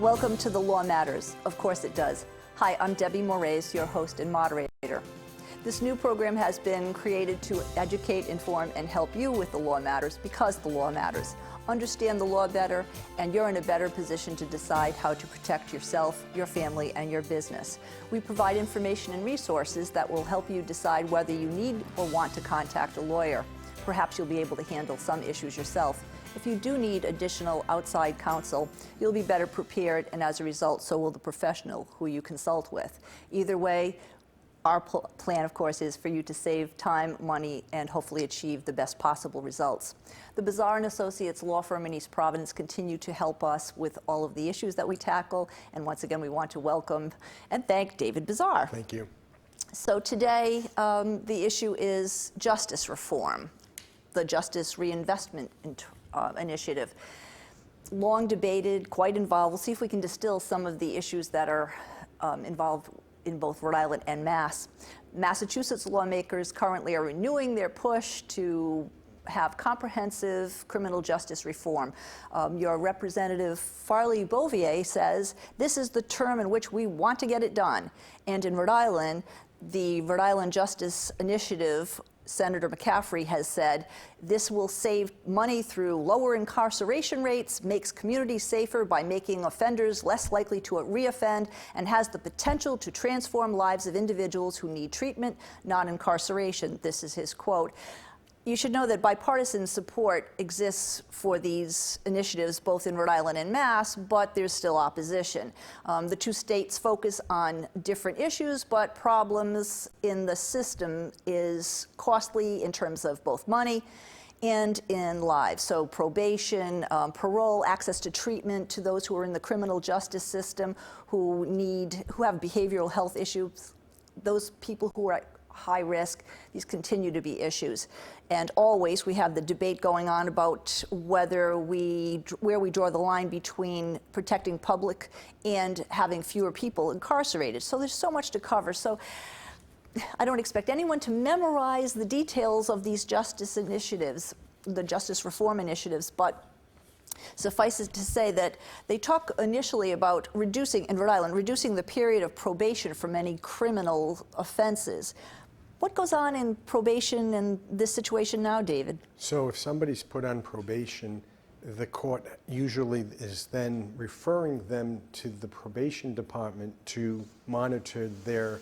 Welcome to The Law Matters. Of course it does. Hi, I'm Debbie Moraes, your host and moderator. This new program has been created to educate, inform, and help you with the law matters because the law matters. Understand the law better, and you're in a better position to decide how to protect yourself, your family, and your business. We provide information and resources that will help you decide whether you need or want to contact a lawyer. Perhaps you'll be able to handle some issues yourself. If you do need additional outside counsel, you'll be better prepared, and as a result, so will the professional who you consult with. Either way, our plan, of course, is for you to save time, money, and hopefully achieve the best possible results. The Bazar & Associates law firm in East Providence continue to help us with all of the issues that we tackle, and once again, we want to welcome and thank David Bazar. Thank you. So today, the issue is justice reform, the Justice Reinvestment Initiative. Long debated, quite involved. We'll see if we can distill some of the issues that are involved in both Rhode Island and Mass. Massachusetts lawmakers currently are renewing their push to have comprehensive criminal justice reform. Your Representative Farley Bouvier says this is the term in which we want to get it done. And in Rhode Island, the Rhode Island Justice Initiative, Senator McCaffrey has said this will save money through lower incarceration rates, makes communities safer by making offenders less likely to reoffend, and has the potential to transform lives of individuals who need treatment, not incarceration. This is his quote. You should know that bipartisan support exists for these initiatives both in Rhode Island and Mass, but there's still opposition. The two states focus on different issues, but problems in the system is costly in terms of both money and in lives. So probation, parole, access to treatment to those who are in the criminal justice system who have behavioral health issues, those people who are at high risk, these continue to be issues. And always we have the debate going on about where we draw the line between protecting public and having fewer people incarcerated. So there's so much to cover. So I don't expect anyone to memorize the details of these justice initiatives, the justice reform initiatives, but suffice it to say that they talk initially about reducing, in Rhode Island, reducing the period of probation for many criminal offenses. What goes on in probation in this situation now, David? So if somebody's put on probation, the court usually is then referring them to the probation department to monitor their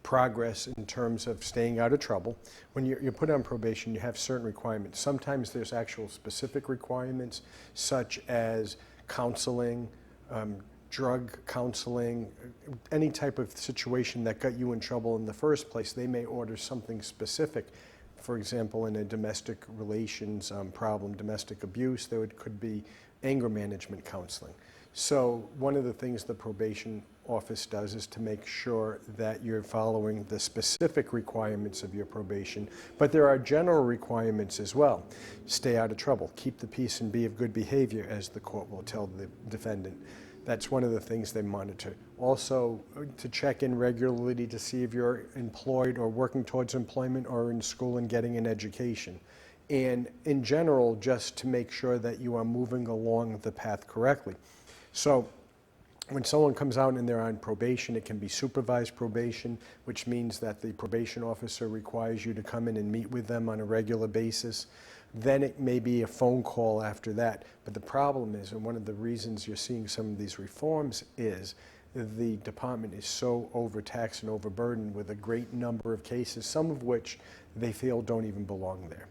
progress in terms of staying out of trouble. When you're put on probation, you have certain requirements. Sometimes there's actual specific requirements, such as counseling, drug counseling, any type of situation that got you in trouble in the first place. They may order something specific. For example, in a domestic relations problem, domestic abuse, could be anger management counseling. So one of the things the probation office does is to make sure that you're following the specific requirements of your probation, but there are general requirements as well. Stay out of trouble, keep the peace and be of good behavior, as the court will tell the defendant. That's one of the things they monitor. Also, to check in regularly to see if you're employed or working towards employment or in school and getting an education. And in general, just to make sure that you are moving along the path correctly. So when someone comes out and they're on probation, it can be supervised probation, which means that the probation officer requires you to come in and meet with them on a regular basis. Then it may be a phone call after that. But the problem is, and one of the reasons you're seeing some of these reforms is, the department is so overtaxed and overburdened with a great number of cases, some of which they feel don't even belong there.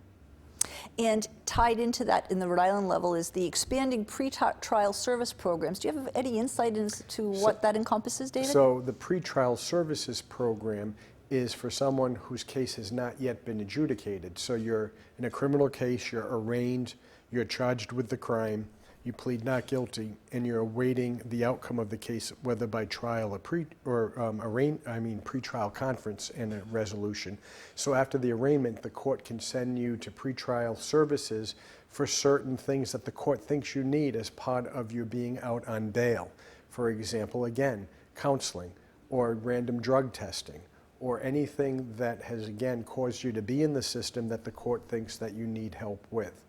And tied into that in the Rhode Island level is the expanding pretrial service programs. Do you have any insight into what that encompasses, David? So the pretrial services program is for someone whose case has not yet been adjudicated. So you're in a criminal case, you're arraigned, you're charged with the crime, you plead not guilty, and you're awaiting the outcome of the case, whether by trial or pretrial conference and a resolution. So after the arraignment, the court can send you to pretrial services for certain things that the court thinks you need as part of your being out on bail. For example, again, counseling or random drug testing, or anything that has, again, caused you to be in the system that the court thinks that you need help with.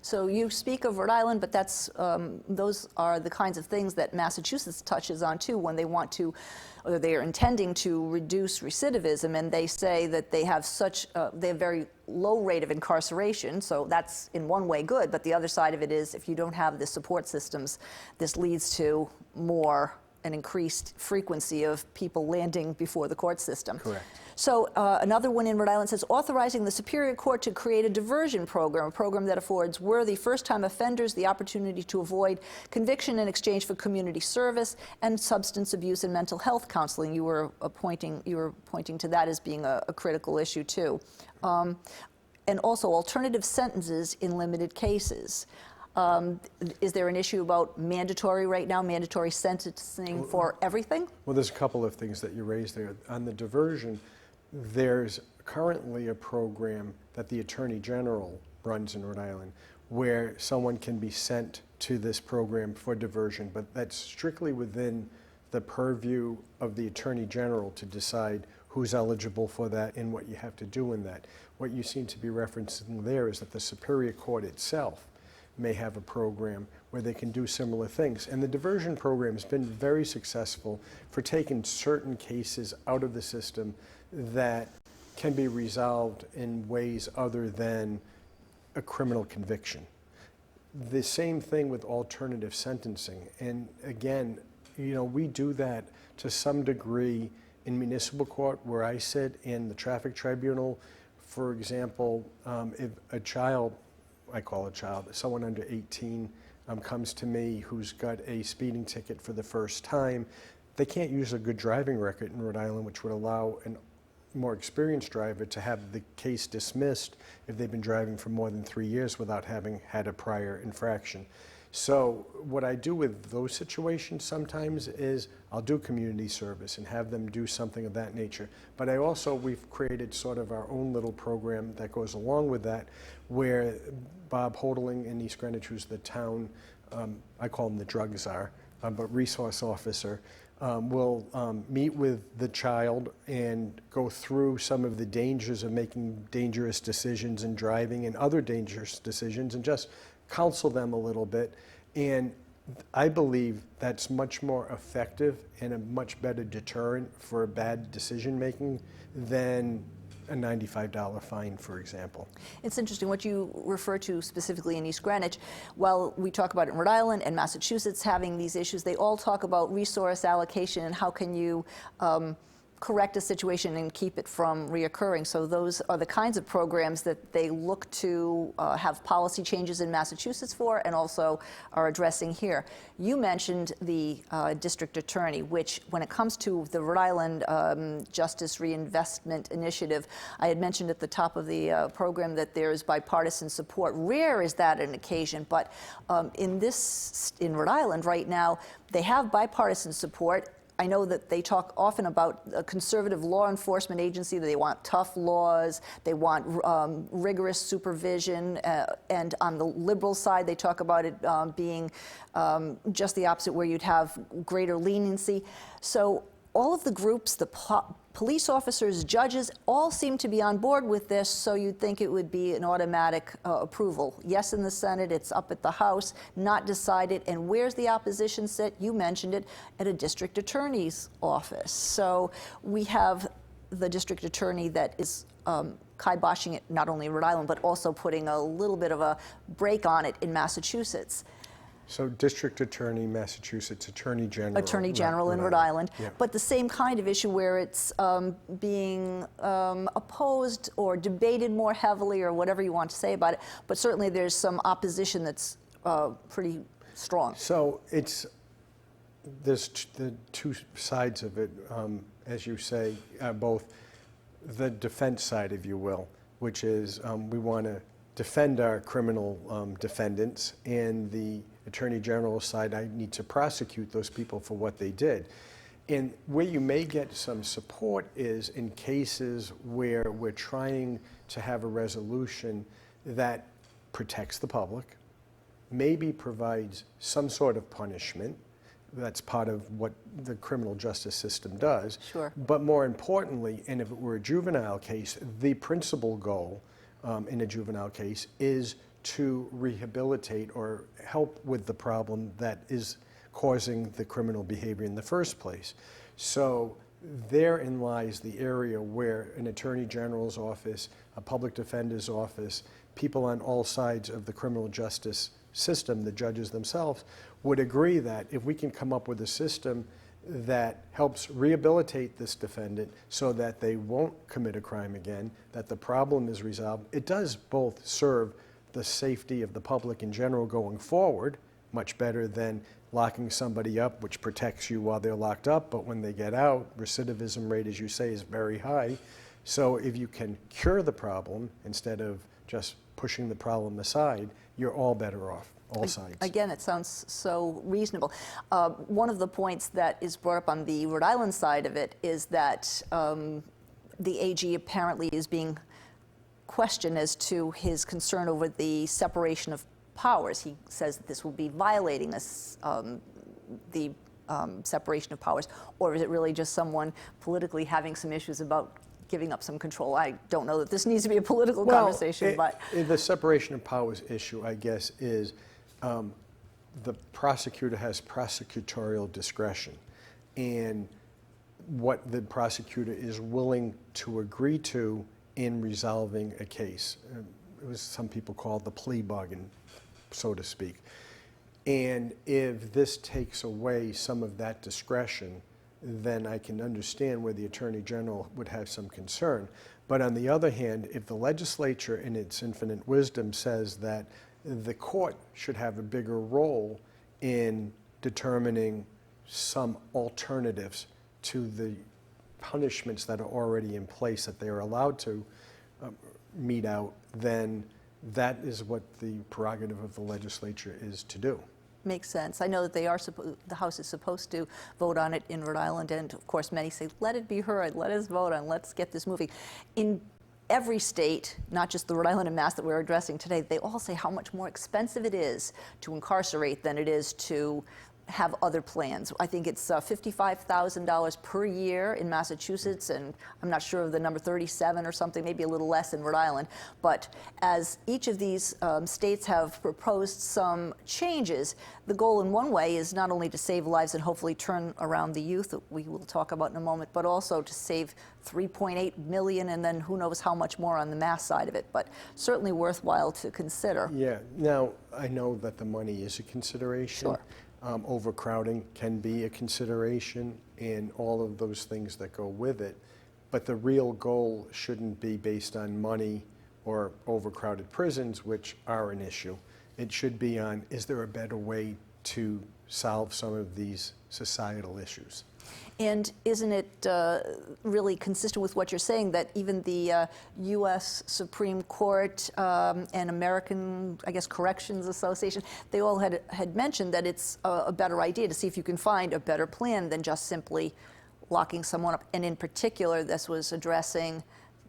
So you speak of Rhode Island, but that's those are the kinds of things that Massachusetts touches on too when they want to, or they are intending to reduce recidivism, and they say that they have they have very low rate of incarceration. So that's in one way good, but the other side of it is if you don't have the support systems, this leads to an increased frequency of people landing before the court system. Correct. So another one in Rhode Island says, authorizing the Superior Court to create a diversion program, a program that affords worthy first-time offenders the opportunity to avoid conviction in exchange for community service and substance abuse and mental health counseling. You were pointing to that as being a critical issue too. And also alternative sentences in limited cases. Is there an issue about mandatory right now, mandatory sentencing for everything? Well, there's a couple of things that you raised there. On the diversion, there's currently a program that the Attorney General runs in Rhode Island where someone can be sent to this program for diversion, but that's strictly within the purview of the Attorney General to decide who's eligible for that and what you have to do in that. What you seem to be referencing there is that the Superior Court itself may have a program where they can do similar things. And the diversion program has been very successful for taking certain cases out of the system that can be resolved in ways other than a criminal conviction. The same thing with alternative sentencing. And again, we do that to some degree in municipal court where I sit, in the traffic tribunal. For example, if a child, I call a child, someone under 18 comes to me who's got a speeding ticket for the first time, they can't use a good driving record in Rhode Island, which would allow a more experienced driver to have the case dismissed if they've been driving for more than 3 years without having had a prior infraction. So what I do with those situations sometimes is I'll do community service and have them do something of that nature. But we've created sort of our own little program that goes along with that, where Bob Hodling in East Greenwich, who's the town, I call him the drug czar, but resource officer, will meet with the child and go through some of the dangers of making dangerous decisions in driving and other dangerous decisions and just counsel them a little bit. And I believe that's much more effective and a much better deterrent for bad decision making than a $95 fine, for example. It's interesting what you refer to specifically in East Greenwich. While we talk about it in Rhode Island and Massachusetts having these issues, they all talk about resource allocation and how can you correct a situation and keep it from reoccurring. So those are the kinds of programs that they look to have policy changes in Massachusetts for and also are addressing here. You mentioned the district attorney, which when it comes to the Rhode Island Justice Reinvestment Initiative, I had mentioned at the top of the program that there is bipartisan support. Rare is that an occasion, but in Rhode Island right now, they have bipartisan support. I know that they talk often about a conservative law enforcement agency, that they want tough laws, they want rigorous supervision, and on the liberal side, they talk about it being just the opposite, where you'd have greater leniency. So all of the groups, the police officers, judges, all seem to be on board with this, so you'd think it would be an automatic approval. Yes, in the Senate, it's up at the House, not decided. And where's the opposition sit? You mentioned it, at a district attorney's office. So we have the district attorney that is kiboshing it, not only in Rhode Island, but also putting a little bit of a brake on it in Massachusetts. So District Attorney, Massachusetts, Attorney General. Attorney General in Rhode Island. Yeah. But the same kind of issue where it's being opposed or debated more heavily or whatever you want to say about it. But certainly there's some opposition that's pretty strong. So there's the two sides of it, as you say, both the defense side, if you will, which is we want to defend our criminal defendants, and the Attorney General side, I need to prosecute those people for what they did. And where you may get some support is in cases where we're trying to have a resolution that protects the public, maybe provides some sort of punishment. That's part of what the criminal justice system does. Sure. But more importantly, and if it were a juvenile case, the principal goal in a juvenile case is to rehabilitate or help with the problem that is causing the criminal behavior in the first place. So therein lies the area where an attorney general's office, a public defender's office, people on all sides of the criminal justice system, the judges themselves, would agree that if we can come up with a system that helps rehabilitate this defendant so that they won't commit a crime again, that the problem is resolved, it does both serve the safety of the public in general going forward, much better than locking somebody up, which protects you while they're locked up, but when they get out, recidivism rate, as you say, is very high. So if you can cure the problem instead of just pushing the problem aside, you're all better off, all sides. Again, it sounds so reasonable. One of the points that is brought up on the Rhode Island side of it is that the AG apparently is being questioned as to his concern over the separation of powers. He says that this will be violating this, the separation of powers, or is it really just someone politically having some issues about giving up some control? I don't know that this needs to be a political conversation, but the separation of powers issue, I guess, is the prosecutor has prosecutorial discretion, and what the prosecutor is willing to agree to in resolving a case. It was some people call the plea bargain, so to speak. And if this takes away some of that discretion, then I can understand where the Attorney General would have some concern. But on the other hand, if the legislature in its infinite wisdom says that the court should have a bigger role in determining some alternatives to the punishments that are already in place that they are allowed to mete out, then that is what the prerogative of the legislature is to do. makes sense. I know that they are the House is supposed to vote on it in Rhode Island, and of course many say, let it be heard, let us vote on, let's get this moving. In every state, not just the Rhode Island and Mass that we're addressing today, they all say how much more expensive it is to incarcerate than it is to have other plans. I think it's $55,000 per year in Massachusetts, and I'm not sure of the number, 37 or something, maybe a little less in Rhode Island. But as each of these states have proposed some changes, the goal in one way is not only to save lives and hopefully turn around the youth that we will talk about in a moment, but also to save 3.8 million and then who knows how much more on the Mass side of it, but certainly worthwhile to consider. Yeah, now I know that the money is a consideration. Sure. Overcrowding can be a consideration and all of those things that go with it. But the real goal shouldn't be based on money or overcrowded prisons, which are an issue. It should be on, is there a better way to solve some of these societal issues? And isn't it really consistent with what you're saying that even the U.S. Supreme Court and American, I guess, Corrections Association, they all had mentioned that it's a better idea to see if you can find a better plan than just simply locking someone up. And in particular, this was addressing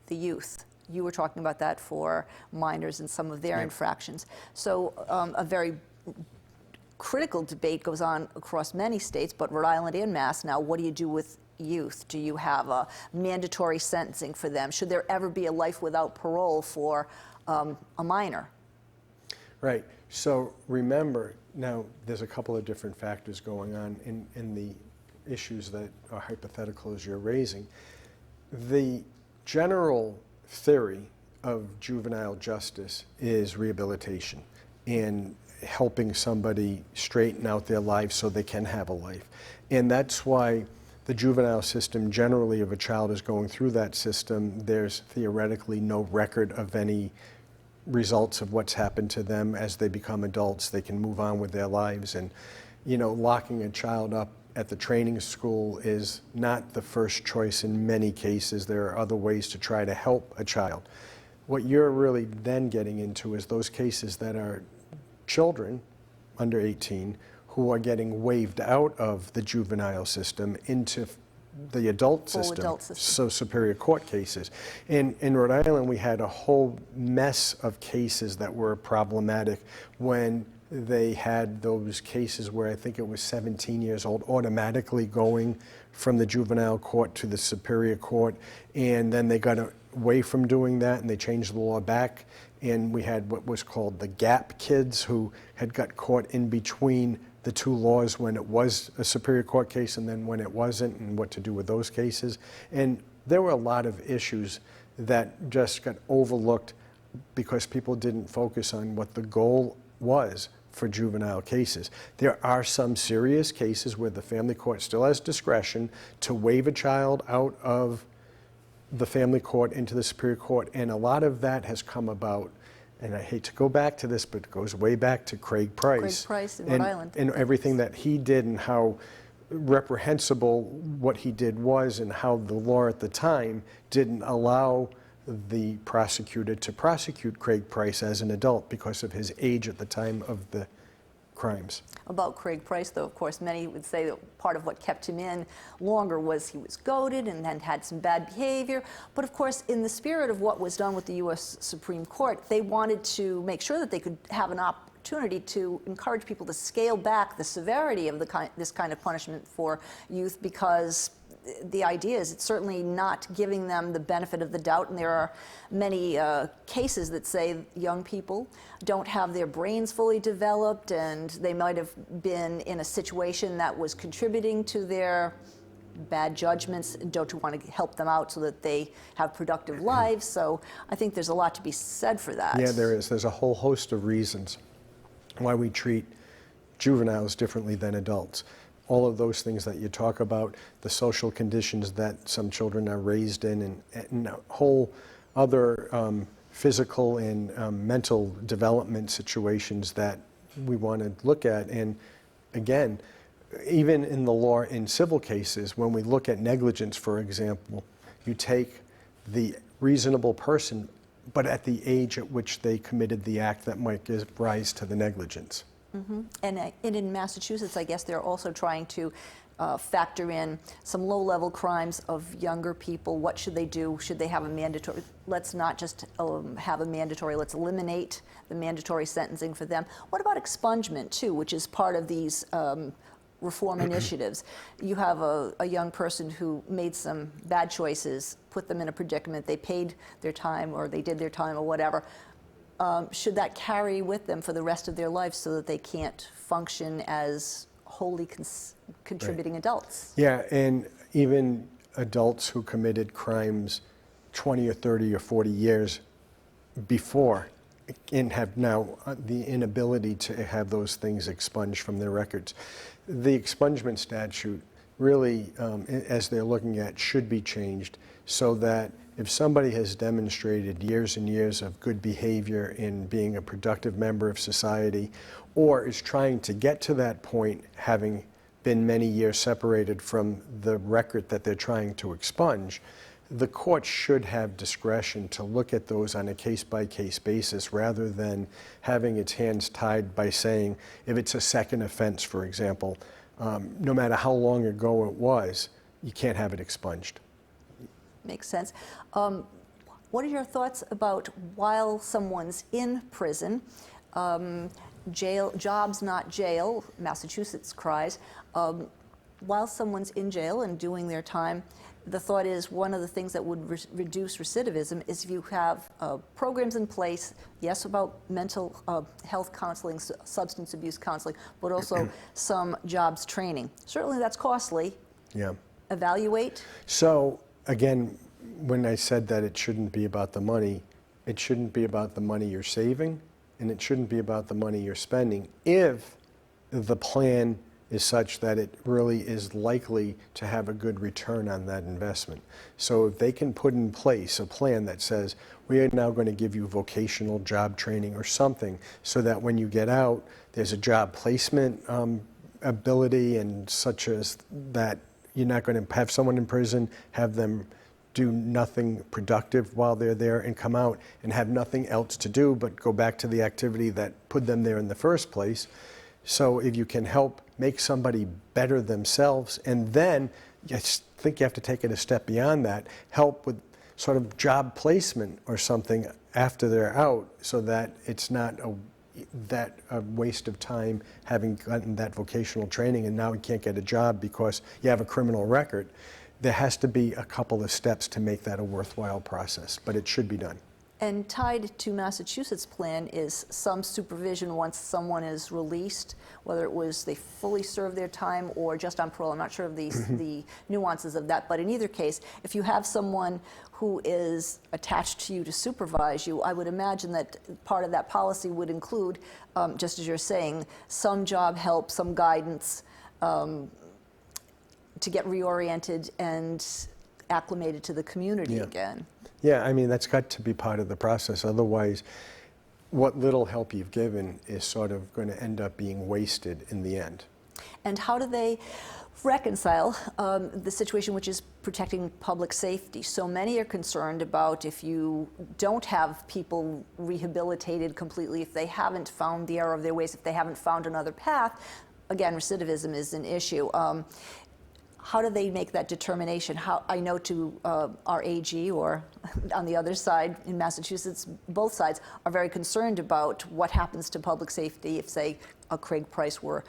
the youth. You were talking about that for minors and some of their infractions. So a very critical debate goes on across many states, but Rhode Island and Mass. Now, what do you do with youth? Do you have a mandatory sentencing for them? Should there ever be a life without parole for a minor? Right. So remember, now there's a couple of different factors going on in the issues that are hypothetical as you're raising. The general theory of juvenile justice is rehabilitation and helping somebody straighten out their life so they can have a life. And that's why the juvenile system, generally, if a child is going through that system, there's theoretically no record of any results of what's happened to them. As they become adults, they can move on with their lives. And, you know, locking a child up at the training school is not the first choice in many cases. There are other ways to try to help a child. What you're really then getting into is those cases that are children under 18 who are getting waived out of the juvenile system into the adult system, so superior court cases. In Rhode Island, we had a whole mess of cases that were problematic when they had those cases where I think it was 17 years old automatically going from the juvenile court to the superior court, and then they got away from doing that and they changed the law back, and we had what was called the gap kids who had got caught in between the two laws when it was a Superior Court case and then when it wasn't, and what to do with those cases. And there were a lot of issues that just got overlooked because people didn't focus on what the goal was for juvenile cases. There are some serious cases where the family court still has discretion to waive a child out of the family court into the Superior Court, and a lot of that has come about, and I hate to go back to this, but it goes way back to Craig Price. Craig Price in Rhode Island. And everything that he did and how reprehensible what he did was, and how the law at the time didn't allow the prosecutor to prosecute Craig Price as an adult because of his age at the time of the crimes. About Craig Price, though, of course, many would say that part of what kept him in longer was he was goaded and then had some bad behavior. But of course, in the spirit of what was done with the U.S. Supreme Court, they wanted to make sure that they could have an opportunity to encourage people to scale back the severity of this kind of punishment for youth, because the idea is it's certainly not giving them the benefit of the doubt, and there are many cases that say young people don't have their brains fully developed, and they might have been in a situation that was contributing to their bad judgments. Don't you want to help them out so that they have productive lives? So I think there's a lot to be said for that. Yeah, there is. There's a whole host of reasons why we treat juveniles differently than adults. All of those things that you talk about, the social conditions that some children are raised in, and a whole other physical and mental development situations that we want to look at. And again, even in the law in civil cases, when we look at negligence, for example, you take the reasonable person, but at the age at which they committed the act that might give rise to the negligence. Mm-hmm. And in Massachusetts, I guess they're also trying to factor in some low-level crimes of younger people. What should they do? Should they have a mandatory? Let's not just have a mandatory. Let's eliminate the mandatory sentencing for them. What about expungement, too, which is part of these reform initiatives? You have a young person who made some bad choices, put them in a predicament. They paid their time, or they did their time, or whatever. Should that carry with them for the rest of their life so that they can't function as wholly contributing adults? Yeah, and even adults who committed crimes 20 or 30 or 40 years before and have now the inability to have those things expunged from their records. The expungement statute really, as they're looking at, should be changed so that if somebody has demonstrated years and years of good behavior in being a productive member of society, or is trying to get to that point, having been many years separated from the record that they're trying to expunge, the court should have discretion to look at those on a case-by-case basis rather than having its hands tied by saying, if it's a second offense, for example, no matter how long ago it was, you can't have it expunged. Makes sense. What are your thoughts about while someone's in prison, jail, jobs not jail, Massachusetts cries, while someone's in jail and doing their time, the thought is one of the things that would reduce recidivism is if you have programs in place, yes, about mental health counseling, substance abuse counseling, but also some jobs training. Certainly that's costly. Yeah. Evaluate. So, again, when I said that it shouldn't be about the money, it shouldn't be about the money you're saving, and it shouldn't be about the money you're spending if the plan is such that it really is likely to have a good return on that investment. So if they can put in place a plan that says, we are now going to give you vocational job training or something so that when you get out, there's a job placement ability, and such as that you're not going to have someone in prison, have them do nothing productive while they're there and come out and have nothing else to do but go back to the activity that put them there in the first place. So if you can help make somebody better themselves, and then I think you have to take it a step beyond that, help with sort of job placement or something after they're out so that it's not a waste of time having gotten that vocational training and now you can't get a job because you have a criminal record. There has to be a couple of steps to make that a worthwhile process, but it should be done. And tied to Massachusetts' plan is some supervision once someone is released, whether it was they fully served their time or just on parole. I'm not sure of the nuances of that, but in either case, if you have someone who is attached to you to supervise you, I would imagine that part of that policy would include, just as you're saying, some job help, some guidance to get reoriented and acclimated to the community again. Yeah, I mean, that's got to be part of the process. Otherwise, what little help you've given is sort of going to end up being wasted in the end. And how do they reconcile the situation which is protecting public safety? So many are concerned about if you don't have people rehabilitated completely, if they haven't found the error of their ways, if they haven't found another path. Again, recidivism is an issue. How do they make that determination? How, I know to our AG, or on the other side in Massachusetts, both sides are very concerned about what happens to public safety if, say, a Craig Price were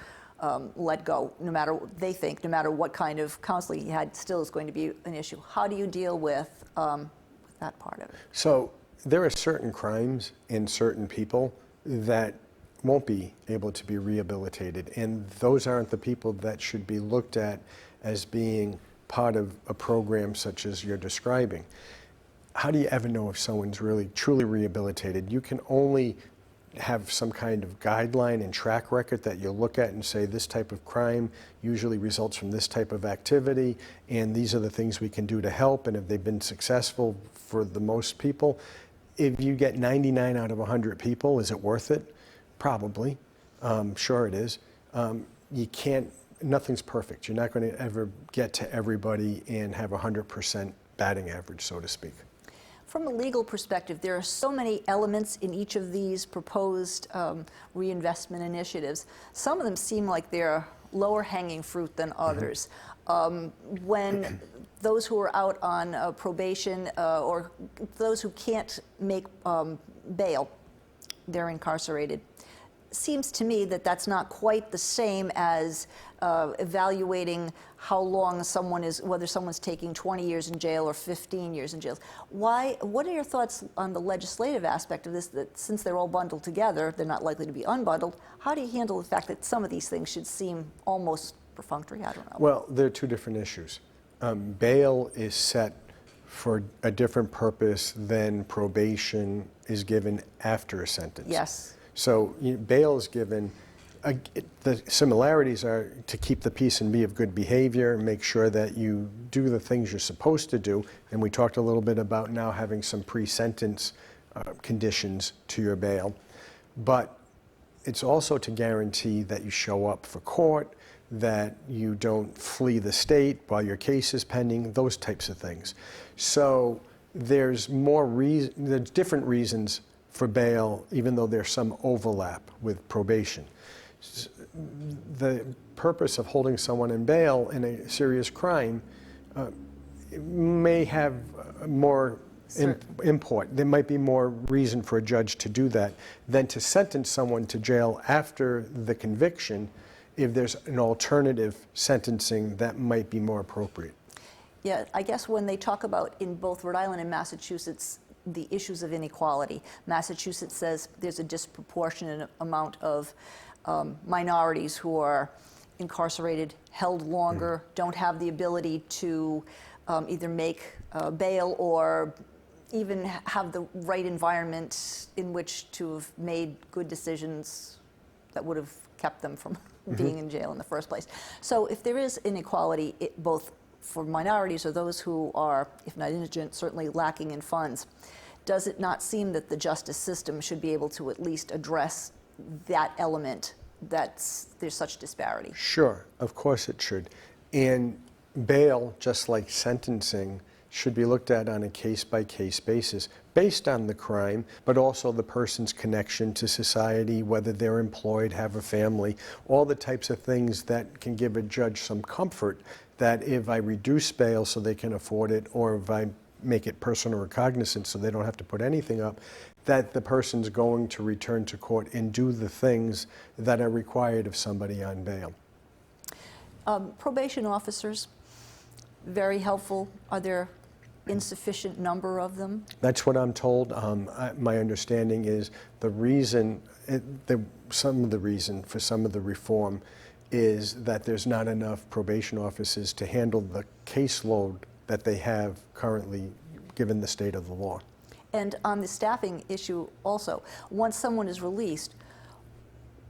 let go. No matter, they think, no matter what kind of counseling he had, still is going to be an issue. How do you deal with that part of it? So there are certain crimes in certain people that won't be able to be rehabilitated, and those aren't the people that should be looked at as being part of a program such as you're describing. How do you ever know if someone's really truly rehabilitated? You can only have some kind of guideline and track record that you look at and say this type of crime usually results from this type of activity, and these are the things we can do to help, and if they've been successful for the most people. If you get 99 out of 100 people, is it worth it? Probably. Sure it is. You can't, nothing's perfect. You're not going to ever get to everybody and have 100% batting average, so to speak. From a legal perspective, there are so many elements in each of these proposed reinvestment initiatives. Some of them seem like they're lower hanging fruit than others. When those who are out on probation or those who can't make bail, they're incarcerated. Seems to me that that's not quite the same as evaluating how long someone is, whether someone's taking 20 years in jail or 15 years in jail. Why? What are your thoughts on the legislative aspect of this, that since they're all bundled together, they're not likely to be unbundled? How do you handle the fact that some of these things should seem almost perfunctory? I don't know. Well, there are two different issues. Bail is set for a different purpose than probation is given after a sentence. Yes. So bail is given, the similarities are to keep the peace and be of good behavior, make sure that you do the things you're supposed to do, and we talked a little bit about now having some pre-sentence conditions to your bail. But it's also to guarantee that you show up for court, that you don't flee the state while your case is pending, those types of things. So there's different reasons for bail, even though there's some overlap with probation. The purpose of holding someone in bail in a serious crime may have more import. There might be more reason for a judge to do that than to sentence someone to jail after the conviction if there's an alternative sentencing that might be more appropriate. Yeah, I guess when they talk about in both Rhode Island and Massachusetts the issues of inequality, Massachusetts says there's a disproportionate amount of minorities who are incarcerated, held longer, don't have the ability to either make bail or even have the right environment in which to have made good decisions that would have kept them from being in jail in the first place. So if there is inequality, both for minorities or those who are, if not indigent, certainly lacking in funds, does it not seem that the justice system should be able to at least address that element, that there's such disparity? Sure, of course it should. And bail, just like sentencing, should be looked at on a case-by-case basis based on the crime, but also the person's connection to society, whether they're employed, have a family, all the types of things that can give a judge some comfort that if I reduce bail so they can afford it, or if I make it personal or cognizant so they don't have to put anything up, that the person's going to return to court and do the things that are required of somebody on bail. Probation officers, very helpful. Are there insufficient number of them? That's what I'm told. My understanding is the reason, some of the reason for some of the reform is that there's not enough probation officers to handle the caseload that they have currently, given the state of the law. And on the staffing issue also, once someone is released,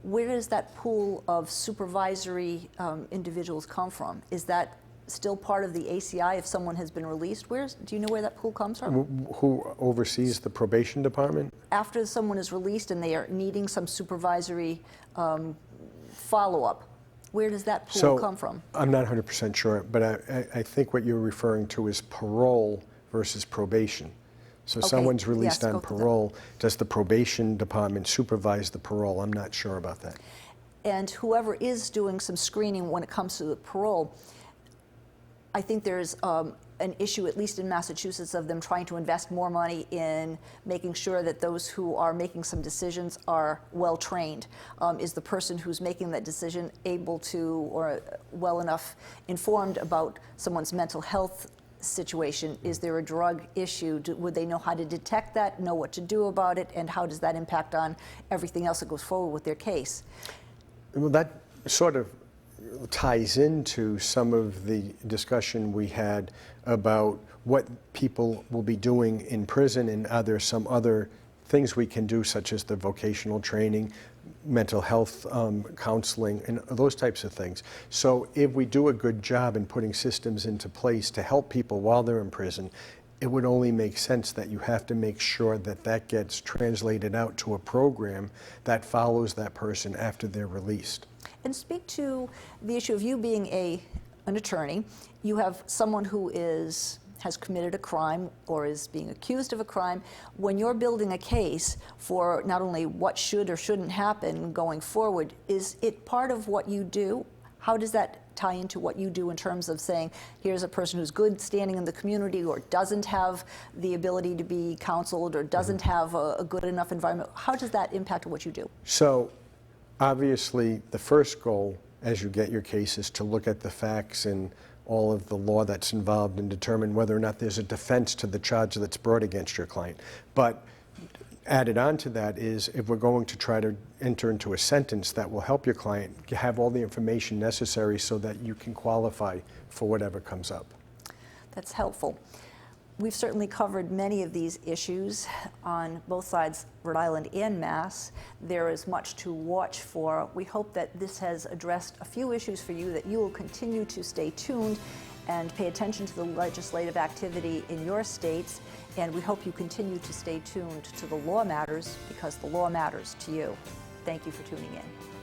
where does that pool of supervisory individuals come from? Is that still part of the ACI if someone has been released? Do you know where that pool comes from? Who oversees the probation department? After someone is released and they are needing some supervisory follow-up, where does that pool come from? I'm not 100% sure, but I think what you're referring to is parole versus probation. So Okay, someone's released yes, on go for that. parole. Does the probation department supervise the parole? I'm not sure about that. And whoever is doing some screening when it comes to the parole, I think there's an issue, at least in Massachusetts, of them trying to invest more money in making sure that those who are making some decisions are well trained. Is the person who's making that decision able to, or well enough informed about someone's mental health situation? Is there a drug issue? Would they know how to detect that, know what to do about it, and how does that impact on everything else that goes forward with their case? Well, that sort of ties into some of the discussion we had about what people will be doing in prison, and are there some other things we can do, such as the vocational training, mental health counseling, and those types of things. So if we do a good job in putting systems into place to help people while they're in prison, it would only make sense that you have to make sure that that gets translated out to a program that follows that person after they're released. And speak to the issue of you being an attorney. You have someone who has committed a crime or is being accused of a crime. When you're building a case for not only what should or shouldn't happen going forward, is it part of what you do? How does that tie into what you do in terms of saying, here's a person who's good standing in the community or doesn't have the ability to be counseled or doesn't have a good enough environment? How does that impact what you do? So obviously the first goal as you get your case is to look at the facts and all of the law that's involved and determine whether or not there's a defense to the charge that's brought against your client. But added on to that is, if we're going to try to enter into a sentence that will help your client, have all the information necessary so that you can qualify for whatever comes up. That's helpful. We've certainly covered many of these issues on both sides, Rhode Island and Mass. There is much to watch for. We hope that this has addressed a few issues for you, that you will continue to stay tuned and pay attention to the legislative activity in your states. And we hope you continue to stay tuned to the law matters, because the law matters to you. Thank you for tuning in.